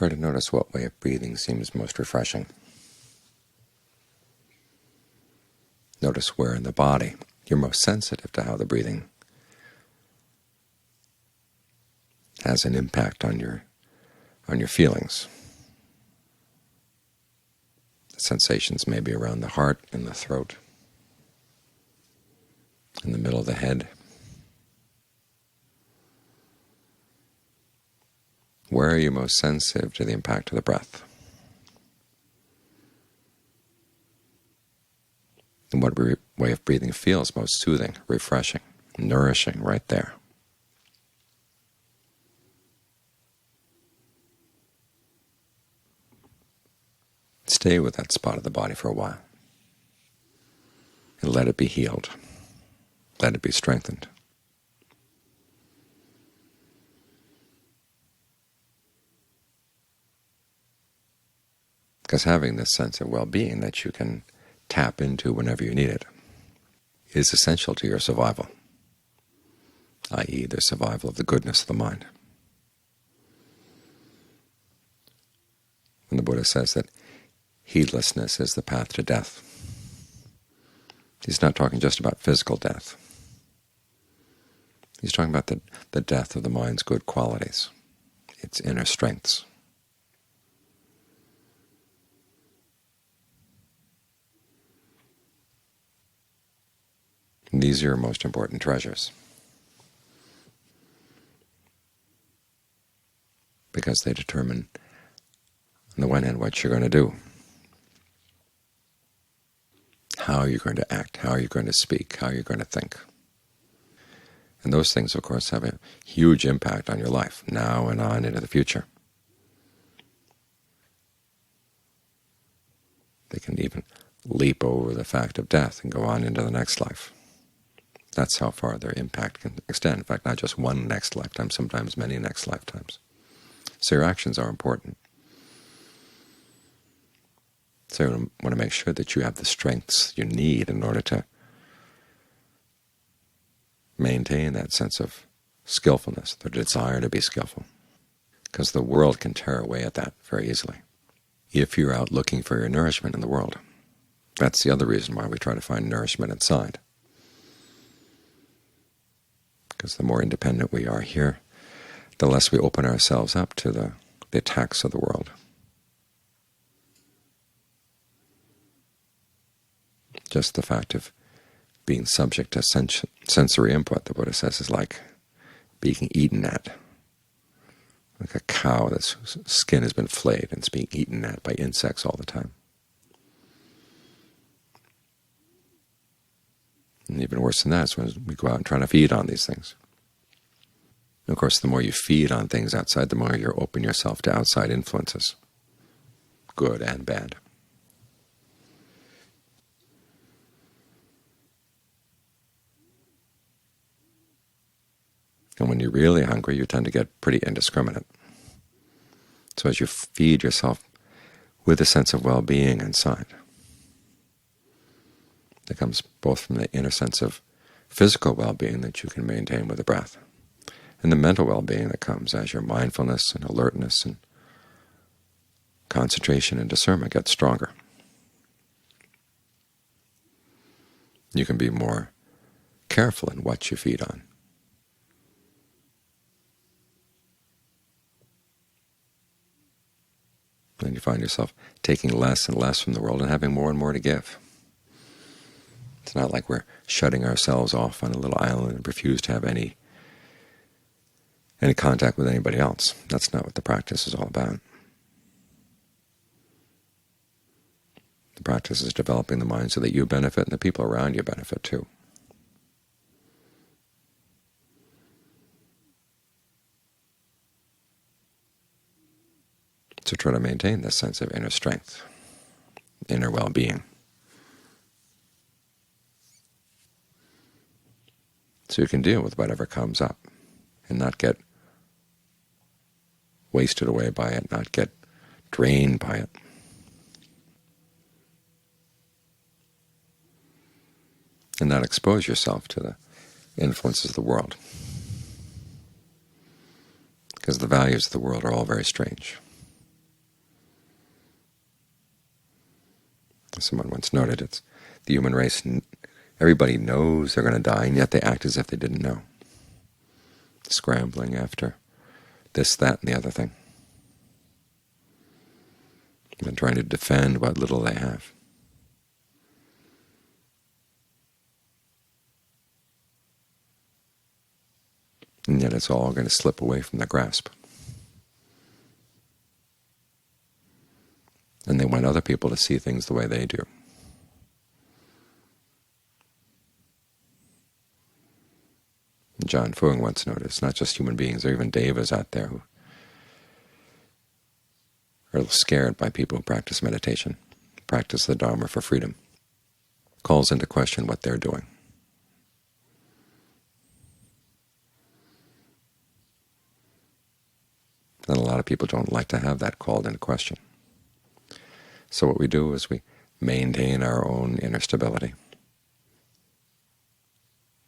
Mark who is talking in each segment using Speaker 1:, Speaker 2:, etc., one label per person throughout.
Speaker 1: try to notice what way of breathing seems most refreshing. Notice where in the body you're most sensitive to how the breathing has an impact on your feelings. The sensations may be around the heart and the throat, in the middle of the head. Where are you most sensitive to the impact of the breath? And what way of breathing feels most soothing, refreshing, nourishing right there? Stay with that spot of the body for a while, and let it be healed. Let it be strengthened. Because having this sense of well-being that you can tap into whenever you need it is essential to your survival, i.e. the survival of the goodness of the mind. When the Buddha says that heedlessness is the path to death, he's not talking just about physical death. He's talking about the death of the mind's good qualities, its inner strengths. And these are your most important treasures, because they determine, on the one hand, what you're going to do, how you're going to act, how you're going to speak, how you're going to think. And those things, of course, have a huge impact on your life, now and on into the future. They can even leap over the fact of death and go on into the next life. That's how far their impact can extend. In fact, not just one next lifetime, sometimes many next lifetimes. So your actions are important. So you want to make sure that you have the strengths you need in order to maintain that sense of skillfulness, the desire to be skillful, because the world can tear away at that very easily if you're out looking for your nourishment in the world. That's the other reason why we try to find nourishment inside, because the more independent we are here, the less we open ourselves up to the attacks of the world. Just the fact of being subject to sensory input, the Buddha says, is like being eaten at, like a cow that's skin has been flayed and it's being eaten at by insects all the time. And even worse than that is when we go out and try to feed on these things. And of course, the more you feed on things outside, the more you open yourself to outside influences, good and bad. And when you're really hungry, you tend to get pretty indiscriminate. So as you feed yourself with a sense of well-being inside, that comes both from the inner sense of physical well-being that you can maintain with the breath, and the mental well-being that comes as your mindfulness and alertness and concentration and discernment get stronger. You can be more careful in what you feed on. And you find yourself taking less and less from the world and having more and more to give. It's not like we're shutting ourselves off on a little island and refuse to have any contact with anybody else. That's not what the practice is all about. The practice is developing the mind so that you benefit and the people around you benefit too. So try to maintain this sense of inner strength, inner well-being, so you can deal with whatever comes up and not get wasted away by it, not get drained by it. And not expose yourself to the influences of the world, because the values of the world are all very strange. Someone once noted, it's the human race, everybody knows they're going to die, and yet they act as if they didn't know, scrambling after this, that, and the other thing, and trying to defend what little they have. And yet it's all going to slip away from their grasp. And they want other people to see things the way they do. John Fung once noted, it's not just human beings, there are even devas out there who are scared by people who practice meditation, practice the Dhamma for freedom, calls into question what they're doing. And a lot of people don't like to have that called into question. So what we do is we maintain our own inner stability.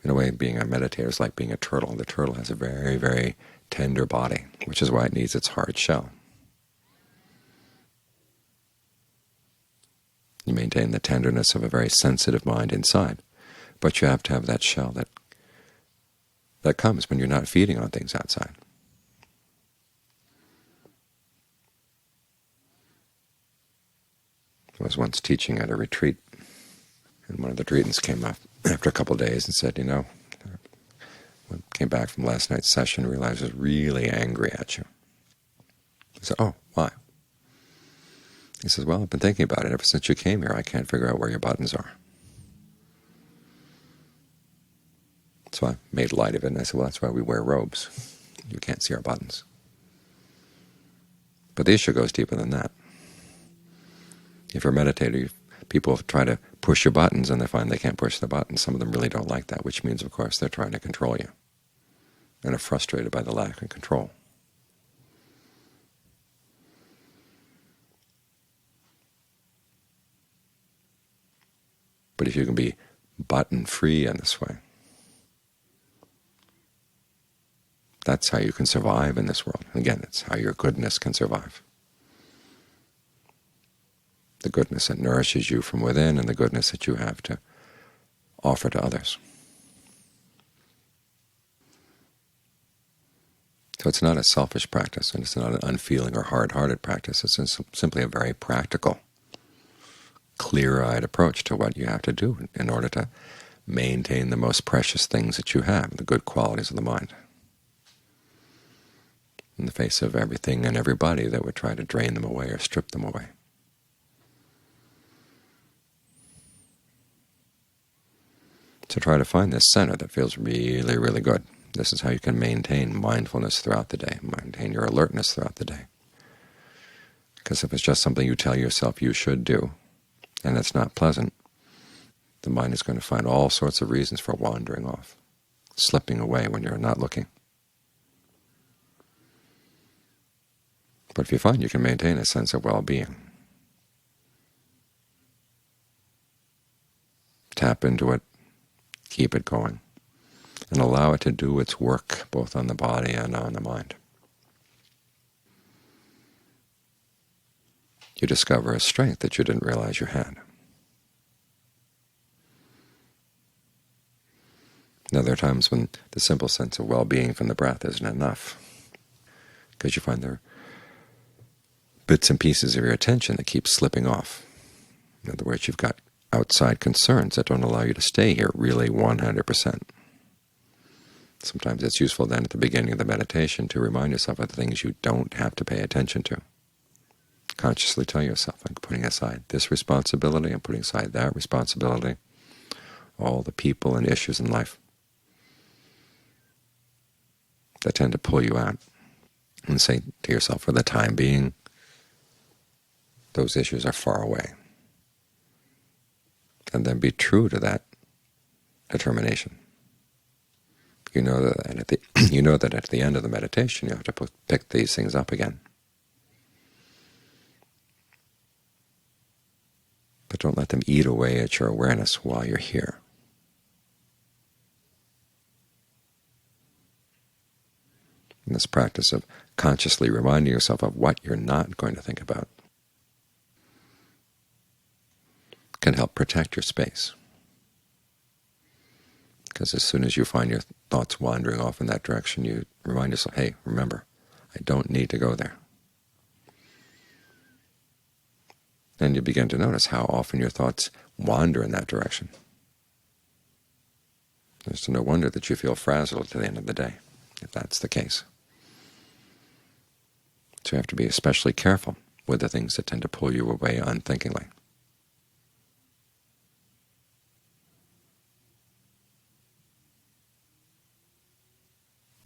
Speaker 1: In a way, being a meditator is like being a turtle. The turtle has a very, very tender body, which is why it needs its hard shell. You maintain the tenderness of a very sensitive mind inside, but you have to have that shell that comes when you're not feeding on things outside. I was once teaching at a retreat, and one of the retreatants came up after a couple of days and said, when I came back from last night's session, I realized I was really angry at you. I said, oh, why? He says, well, I've been thinking about it ever since you came here. I can't figure out where your buttons are. So I made light of it, and I said, well, that's why we wear robes. You can't see our buttons. But the issue goes deeper than that. If you're a meditator, people try to push your buttons and they find they can't push the buttons. Some of them really don't like that, which means, of course, they're trying to control you and are frustrated by the lack of control. But if you can be button-free in this way, that's how you can survive in this world. Again, it's how your goodness can survive. The goodness that nourishes you from within and the goodness that you have to offer to others. So it's not a selfish practice, and it's not an unfeeling or hard-hearted practice. It's simply a very practical, clear-eyed approach to what you have to do in order to maintain the most precious things that you have, the good qualities of the mind, in the face of everything and everybody that would try to drain them away or strip them away. So try to find this center that feels really, really good. This is how you can maintain mindfulness throughout the day, maintain your alertness throughout the day. Because if it's just something you tell yourself you should do, and it's not pleasant, the mind is going to find all sorts of reasons for wandering off, slipping away when you're not looking. But if you find you can maintain a sense of well-being, tap into it, keep it going, and allow it to do its work both on the body and on the mind. You discover a strength that you didn't realize you had. Now, there are times when the simple sense of well-being from the breath isn't enough, because you find there are bits and pieces of your attention that keep slipping off. In other words, you've got outside concerns that don't allow you to stay here really 100%. Sometimes it's useful then at the beginning of the meditation to remind yourself of the things you don't have to pay attention to. Consciously tell yourself, I'm putting aside this responsibility, I'm putting aside that responsibility, all the people and issues in life that tend to pull you out. And say to yourself, for the time being, those issues are far away. And then be true to that determination. You know that at the end of the meditation you have to pick these things up again. But don't let them eat away at your awareness while you're here. In this practice of consciously reminding yourself of what you're not going to think about, can help protect your space. Because as soon as you find your thoughts wandering off in that direction, you remind yourself, hey, remember, I don't need to go there. And you begin to notice how often your thoughts wander in that direction. It's no wonder that you feel frazzled to the end of the day, if that's the case. So you have to be especially careful with the things that tend to pull you away unthinkingly.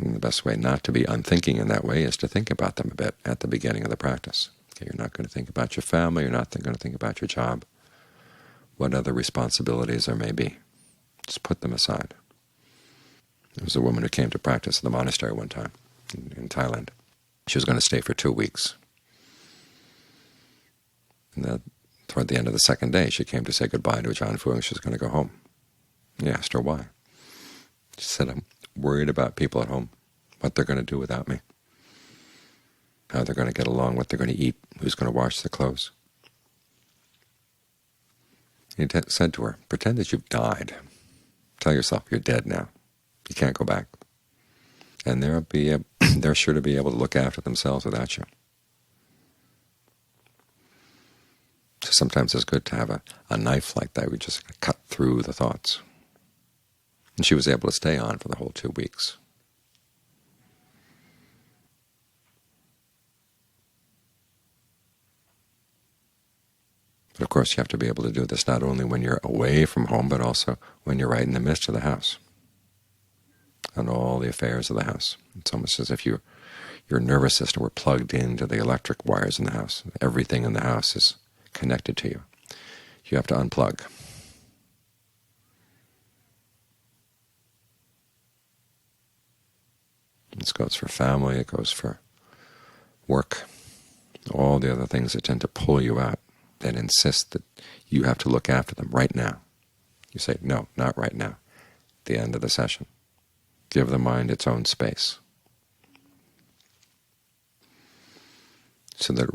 Speaker 1: And the best way not to be unthinking in that way is to think about them a bit at the beginning of the practice. Okay, you're not going to think about your family, you're not going to think about your job, what other responsibilities there may be. Just put them aside. There was a woman who came to practice at the monastery one time in Thailand. She was going to stay for 2 weeks. And toward the end of the second day, she came to say goodbye to Ajahn Fuang. She was going to go home. He asked her why. She said, I'm worried about people at home, what they're going to do without me, how they're going to get along, what they're going to eat, who's going to wash their clothes. He said to her, pretend that you've died. Tell yourself you're dead now. You can't go back. And they're sure to be able to look after themselves without you. So sometimes it's good to have a knife like that. We just cut through the thoughts. And she was able to stay on for the whole 2 weeks. But of course you have to be able to do this not only when you're away from home, but also when you're right in the midst of the house, on all the affairs of the house. It's almost as if your nervous system were plugged into the electric wires in the house. Everything in the house is connected to you. You have to unplug. This goes for family, it goes for work, all the other things that tend to pull you out, that insist that you have to look after them right now. You say, no, not right now, at the end of the session. Give the mind its own space, so that it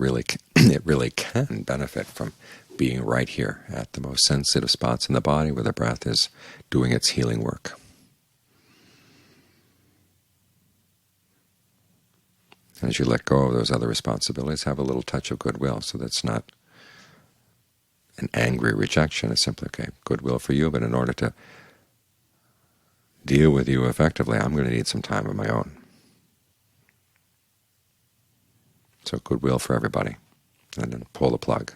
Speaker 1: really can benefit from being right here at the most sensitive spots in the body where the breath is doing its healing work. And as you let go of those other responsibilities, have a little touch of goodwill, so that's not an angry rejection. It's simply, okay, goodwill for you, but in order to deal with you effectively, I'm going to need some time of my own. So goodwill for everybody, and then pull the plug.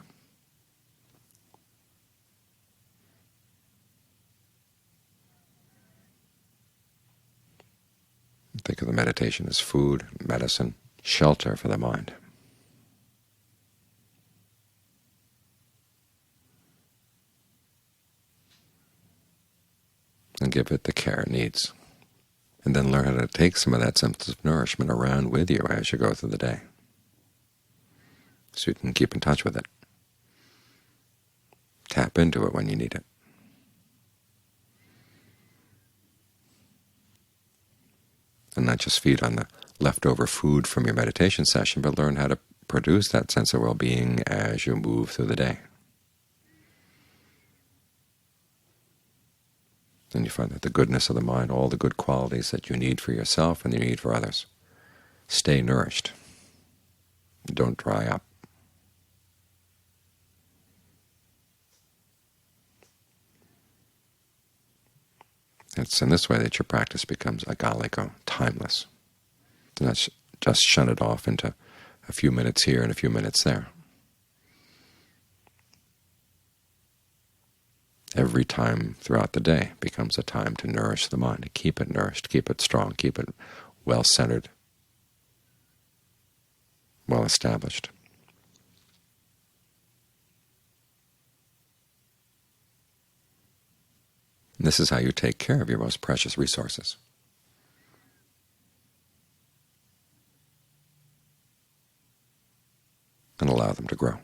Speaker 1: Think of the meditation as food, medicine, shelter for the mind. And give it the care it needs. And then learn how to take some of that sense of nourishment around with you as you go through the day, so you can keep in touch with it. Tap into it when you need it. And not just feed on the leftover food from your meditation session, but learn how to produce that sense of well-being as you move through the day. And you find that the goodness of the mind, all the good qualities that you need for yourself and you need for others, stay nourished. Don't dry up. It's in this way that your practice becomes agaliko, timeless. Do not just shut it off into a few minutes here and a few minutes there. Every time throughout the day becomes a time to nourish the mind, to keep it nourished, keep it strong, keep it well-centered, well-established. And this is how you take care of your most precious resources. And allow them to grow.